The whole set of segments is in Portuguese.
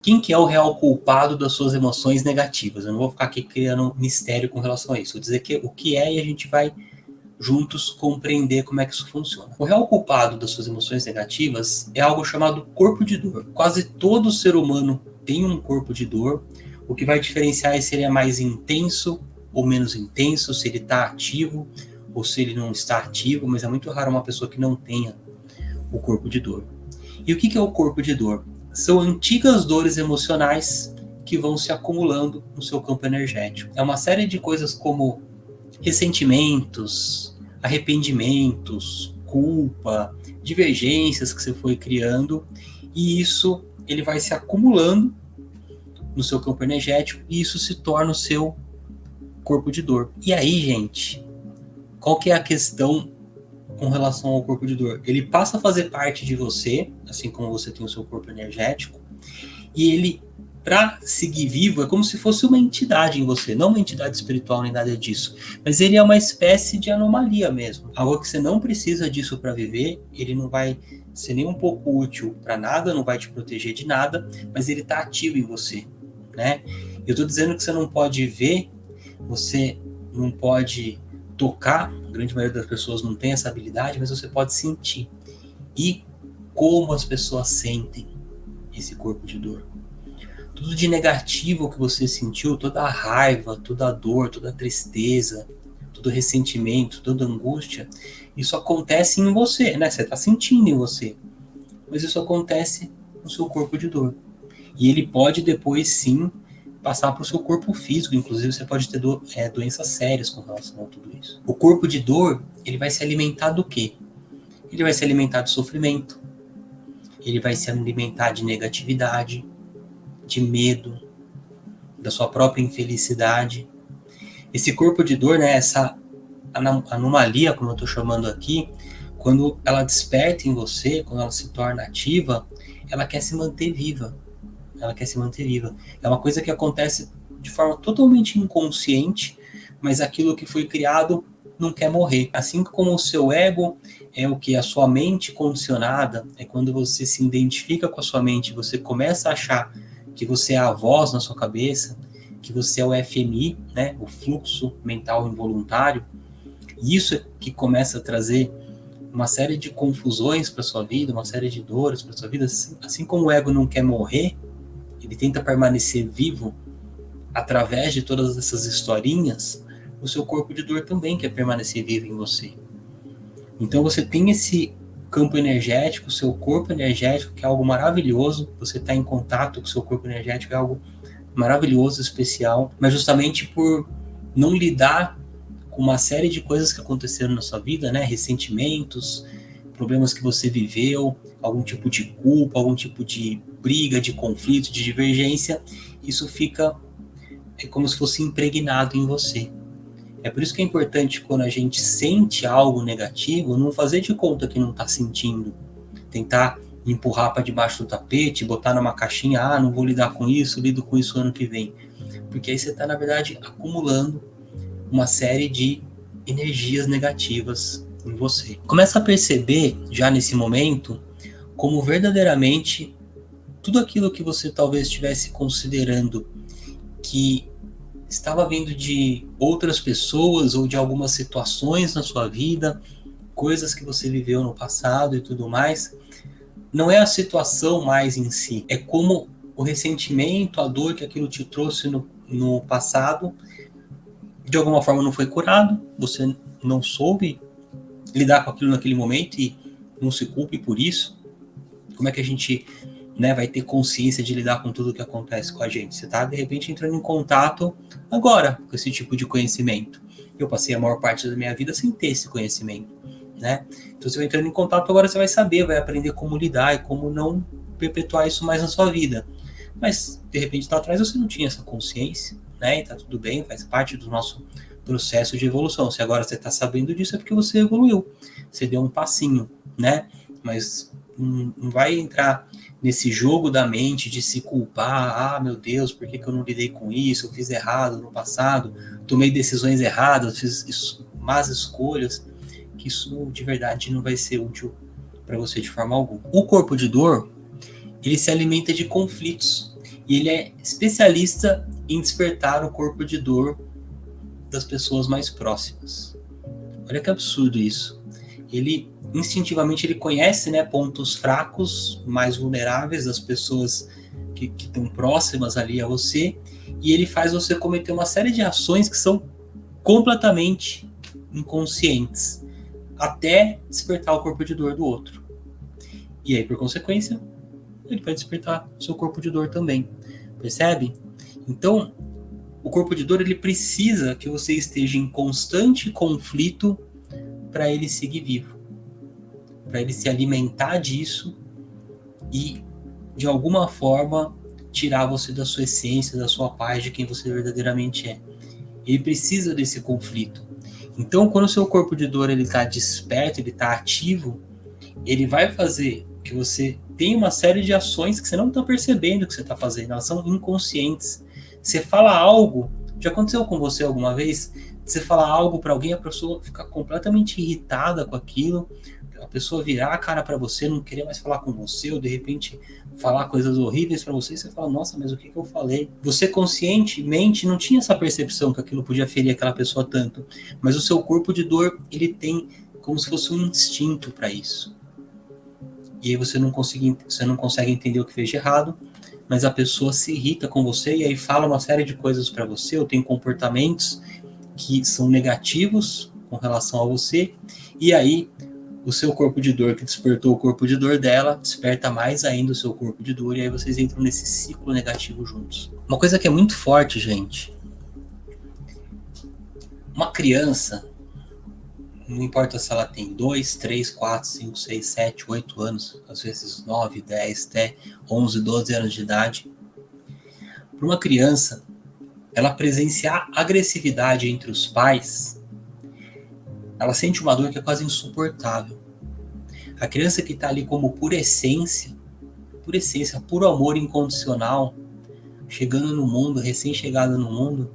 Quem que é o real culpado das suas emoções negativas? Eu não vou ficar aqui criando mistério com relação a isso. Vou dizer o que é e a gente vai juntos compreender como é que isso funciona. O real culpado das suas emoções negativas é algo chamado corpo de dor. Quase todo ser humano tem um corpo de dor. O que vai diferenciar é se ele é mais intenso ou menos intenso, se ele está ativo ou se ele não está ativo, mas é muito raro uma pessoa que não tenha o corpo de dor. E o que é o corpo de dor? São antigas dores emocionais que vão se acumulando no seu campo energético. É uma série de coisas como ressentimentos, arrependimentos, culpa, divergências que você foi criando, e isso ele vai se acumulando no seu campo energético e isso se torna o seu corpo de dor. E aí, gente, qual que é a questão com relação ao corpo de dor? Ele passa a fazer parte de você, assim como você tem o seu corpo energético, e ele, para seguir vivo, é como se fosse uma entidade em você, não uma entidade espiritual nem nada disso, mas ele é uma espécie de anomalia mesmo, algo que você não precisa disso para viver, ele não vai ser nem um pouco útil para nada, não vai te proteger de nada, mas ele está ativo em você, né? Eu estou dizendo que você não pode ver, você não pode tocar, a grande maioria das pessoas não tem essa habilidade, mas você pode sentir. E como as pessoas sentem esse corpo de dor. Tudo de negativo que você sentiu, toda a raiva, toda a dor, toda a tristeza, todo o ressentimento, toda a angústia, isso acontece em você, né? Você está sentindo em você. Mas isso acontece no seu corpo de dor. E ele pode depois, sim, passar para o seu corpo físico, inclusive você pode ter doenças sérias com relação a tudo isso. O corpo de dor, ele vai se alimentar do quê? Ele vai se alimentar de sofrimento, ele vai se alimentar de negatividade, de medo, da sua própria infelicidade. Esse corpo de dor, né, essa anomalia, como eu estou chamando aqui, quando ela desperta em você, quando ela se torna ativa, ela quer se manter viva. Ela quer se manter viva. É uma coisa que acontece de forma totalmente inconsciente, mas aquilo que foi criado não quer morrer. Assim como o seu ego é o que a sua mente condicionada, é quando você se identifica com a sua mente, você começa a achar que você é a voz na sua cabeça, que você é o FMI, né, o fluxo mental involuntário, e isso é que começa a trazer uma série de confusões para sua vida, uma série de dores para sua vida, assim como o ego não quer morrer, ele tenta permanecer vivo através de todas essas historinhas, o seu corpo de dor também quer permanecer vivo em você. Então você tem esse campo energético, o seu corpo energético, que é algo maravilhoso, você está em contato com o seu corpo energético, é algo maravilhoso, especial, mas justamente por não lidar com uma série de coisas que aconteceram na sua vida, né? Ressentimentos, problemas que você viveu, algum tipo de culpa, algum tipo de briga, de conflito, de divergência, isso fica como se fosse impregnado em você. É por isso que é importante, quando a gente sente algo negativo, não fazer de conta que não está sentindo. Tentar empurrar para debaixo do tapete, botar numa caixinha, não vou lidar com isso, lido com isso ano que vem. Porque aí você está, na verdade, acumulando uma série de energias negativas em você. Começa a perceber, já nesse momento, como verdadeiramente tudo aquilo que você talvez estivesse considerando que estava vindo de outras pessoas ou de algumas situações na sua vida, coisas que você viveu no passado e tudo mais, não é a situação mais em si, é como o ressentimento, a dor que aquilo te trouxe no passado, de alguma forma não foi curado, você não soube lidar com aquilo naquele momento e não se culpe por isso. Como é que a gente, né, vai ter consciência de lidar com tudo que acontece com a gente? Você está, de repente, entrando em contato agora com esse tipo de conhecimento. Eu passei a maior parte da minha vida sem ter esse conhecimento, né? Então, você vai entrando em contato agora, você vai saber, vai aprender como lidar e como não perpetuar isso mais na sua vida. Mas, de repente, lá atrás você não tinha essa consciência, né? E tá tudo bem, faz parte do nosso processo de evolução. Se agora você está sabendo disso, é porque você evoluiu. Você deu um passinho, né? Mas não vai entrar nesse jogo da mente de se culpar. Ah, meu Deus, por que eu não lidei com isso? Eu fiz errado no passado, tomei decisões erradas, fiz más escolhas, que isso de verdade não vai ser útil para você de forma alguma. O corpo de dor, ele se alimenta de conflitos. E ele é especialista em despertar o corpo de dor das pessoas mais próximas. Olha que absurdo isso. Ele, instintivamente, ele conhece, né, pontos fracos, mais vulneráveis das pessoas que estão próximas ali a você, e ele faz você cometer uma série de ações que são completamente inconscientes, até despertar o corpo de dor do outro. E aí, por consequência, ele vai despertar o seu corpo de dor também. Percebe? Então, o corpo de dor, ele precisa que você esteja em constante conflito para ele seguir vivo, para ele se alimentar disso e, de alguma forma, tirar você da sua essência, da sua paz, de quem você verdadeiramente é. Ele precisa desse conflito. Então, quando o seu corpo de dor está desperto, ele está ativo, ele vai fazer que você tenha uma série de ações que você não está percebendo que você está fazendo, elas são inconscientes. Você fala algo, já aconteceu com você alguma vez? Você fala algo para alguém, a pessoa fica completamente irritada com aquilo, a pessoa virar a cara para você, não querer mais falar com você, ou de repente falar coisas horríveis para você, e você fala, nossa, mas o que eu falei? Você conscientemente não tinha essa percepção que aquilo podia ferir aquela pessoa tanto, mas o seu corpo de dor, ele tem como se fosse um instinto para isso. E aí você não consegue entender o que fez de errado, mas a pessoa se irrita com você e aí fala uma série de coisas para você, ou tem comportamentos que são negativos com relação a você, e aí o seu corpo de dor, que despertou o corpo de dor dela, desperta mais ainda o seu corpo de dor, e aí vocês entram nesse ciclo negativo juntos. Uma coisa que é muito forte, gente, uma criança, não importa se ela tem 2, 3, 4, 5, 6, 7, 8 anos, às vezes 9, 10, até 11, 12 anos de idade, para uma criança, ela presenciar agressividade entre os pais, ela sente uma dor que é quase insuportável. A criança que está ali como pura essência, puro amor incondicional, chegando no mundo, recém-chegada no mundo,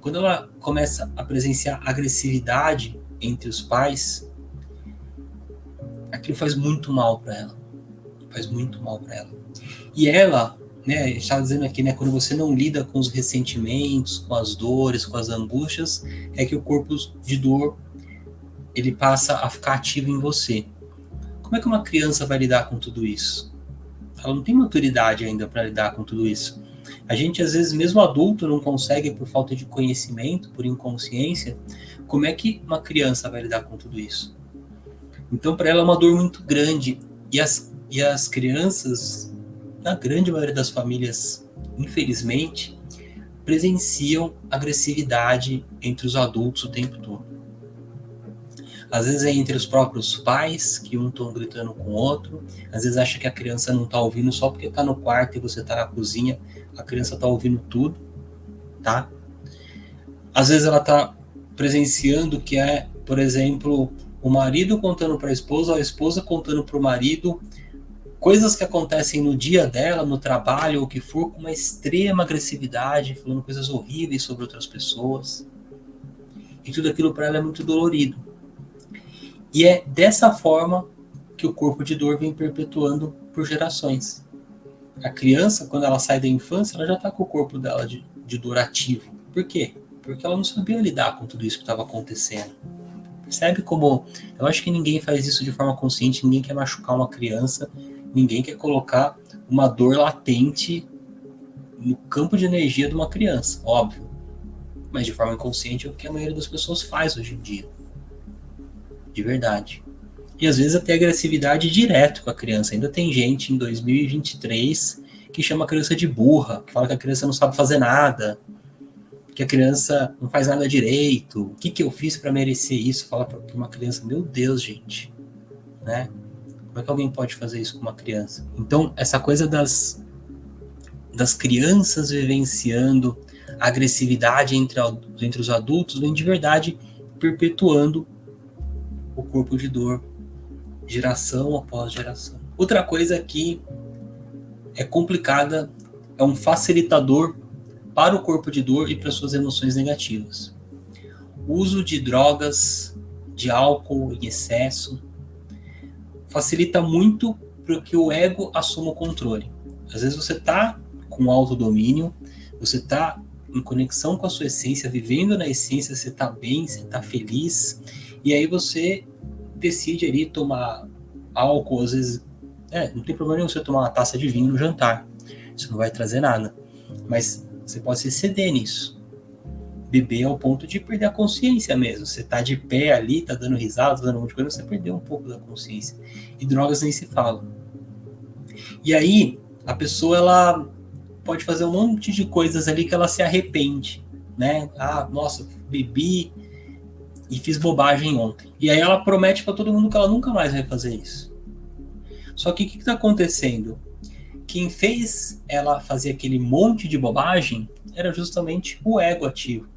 quando ela começa a presenciar agressividade entre os pais, aquilo faz muito mal para ela. Faz muito mal para ela. E ela, né, a gente estava dizendo aqui, né, quando você não lida com os ressentimentos, com as dores, com as angústias, é que o corpo de dor ele passa a ficar ativo em você. Como é que uma criança vai lidar com tudo isso? Ela não tem maturidade ainda para lidar com tudo isso. A gente, às vezes, mesmo adulto, não consegue por falta de conhecimento, por inconsciência. Como é que uma criança vai lidar com tudo isso? Então, para ela é uma dor muito grande. E as crianças, na grande maioria das famílias, infelizmente, presenciam agressividade entre os adultos o tempo todo. Às vezes é entre os próprios pais, que um estão gritando com o outro. Às vezes acha que a criança não está ouvindo só porque está no quarto e você está na cozinha. A criança está ouvindo tudo, tá? Às vezes ela está presenciando que é, por exemplo, o marido contando para a esposa contando para o marido coisas que acontecem no dia dela, no trabalho, ou o que for, com uma extrema agressividade, falando coisas horríveis sobre outras pessoas. E tudo aquilo para ela é muito dolorido. E é dessa forma que o corpo de dor vem perpetuando por gerações. A criança, quando ela sai da infância, ela já está com o corpo dela de dor ativo. Por quê? Porque ela não sabia lidar com tudo isso que estava acontecendo. Percebe como... Eu acho que ninguém faz isso de forma consciente, ninguém quer machucar uma criança, ninguém quer colocar uma dor latente no campo de energia de uma criança, óbvio. Mas de forma inconsciente é o que a maioria das pessoas faz hoje em dia. De verdade. E às vezes até agressividade direto com a criança. Ainda tem gente em 2023 que chama a criança de burra, que fala que a criança não sabe fazer nada, que a criança não faz nada direito. O que eu fiz para merecer isso? Fala para uma criança, meu Deus, gente, né? Como é que alguém pode fazer isso com uma criança? Então, essa coisa das crianças vivenciando a agressividade entre os adultos vem de verdade perpetuando o corpo de dor, geração após geração. Outra coisa que é complicada é um facilitador para o corpo de dor e para suas emoções negativas. O uso de drogas, de álcool em excesso, facilita muito para que o ego assuma o controle. Às vezes você está com autodomínio, você está em conexão com a sua essência, vivendo na essência, você está bem, você está feliz, e aí você decide ali tomar álcool, às vezes, não tem problema nenhum você tomar uma taça de vinho no jantar, isso não vai trazer nada, mas você pode se exceder nisso, beber ao ponto de perder a consciência mesmo, você tá de pé ali, tá dando risada, tá dando um monte de coisa, você perdeu um pouco da consciência, e drogas nem se fala. E aí, a pessoa, ela pode fazer um monte de coisas ali que ela se arrepende, né? Nossa, bebi e fiz bobagem ontem. E aí ela promete para todo mundo que ela nunca mais vai fazer isso. Só que o que está acontecendo? Quem fez ela fazer aquele monte de bobagem era justamente o ego ativo.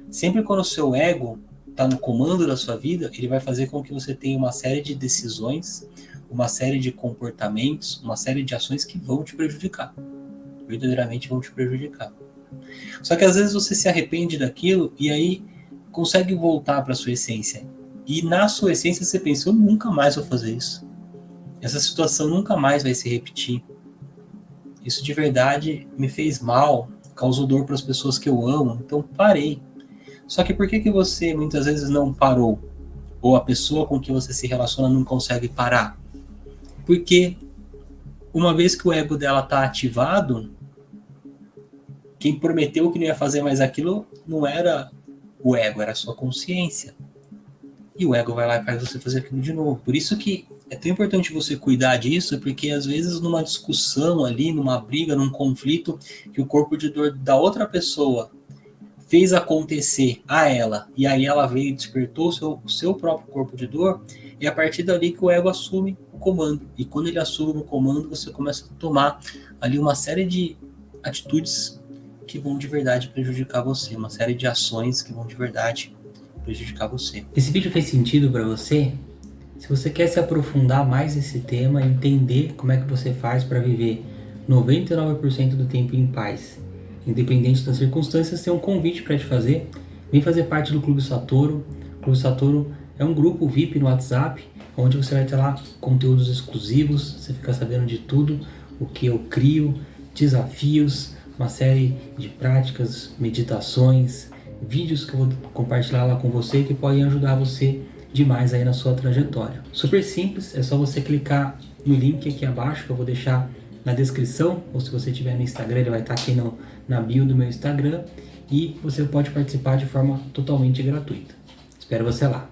Sempre quando o seu ego está no comando da sua vida, ele vai fazer com que você tenha uma série de decisões, uma série de comportamentos, uma série de ações que vão te prejudicar. Verdadeiramente vão te prejudicar. Só que às vezes você se arrepende daquilo e aí consegue voltar para a sua essência. E na sua essência você pensa, eu nunca mais vou fazer isso. Essa situação nunca mais vai se repetir. Isso de verdade me fez mal, causou dor para as pessoas que eu amo, então parei. Só que por que você muitas vezes não parou? Ou a pessoa com que você se relaciona não consegue parar? Porque uma vez que o ego dela está ativado, quem prometeu que não ia fazer mais aquilo não era o ego, era a sua consciência. E o ego vai lá e faz você fazer aquilo de novo. Por isso que é tão importante você cuidar disso, porque às vezes numa discussão ali, numa briga, num conflito, que o corpo de dor da outra pessoa fez acontecer a ela, e aí ela veio e despertou o seu próprio corpo de dor, é a partir dali que o ego assume o comando. E quando ele assume o comando, você começa a tomar ali uma série de atitudes que vão de verdade prejudicar você, uma série de ações que vão de verdade prejudicar você. Esse vídeo fez sentido para você? Se você quer se aprofundar mais nesse tema, entender como é que você faz para viver 99% do tempo em paz, independente das circunstâncias, tem um convite para te fazer. Vem fazer parte do Clube Satoru. O Clube Satoru é um grupo VIP no WhatsApp, onde você vai ter lá conteúdos exclusivos, você fica sabendo de tudo o que eu crio, desafios, uma série de práticas, meditações, vídeos que eu vou compartilhar lá com você que podem ajudar você demais aí na sua trajetória. Super simples, é só você clicar no link aqui abaixo que eu vou deixar na descrição, ou se você tiver no Instagram, ele vai estar aqui na bio do meu Instagram, e você pode participar de forma totalmente gratuita. Espero você lá.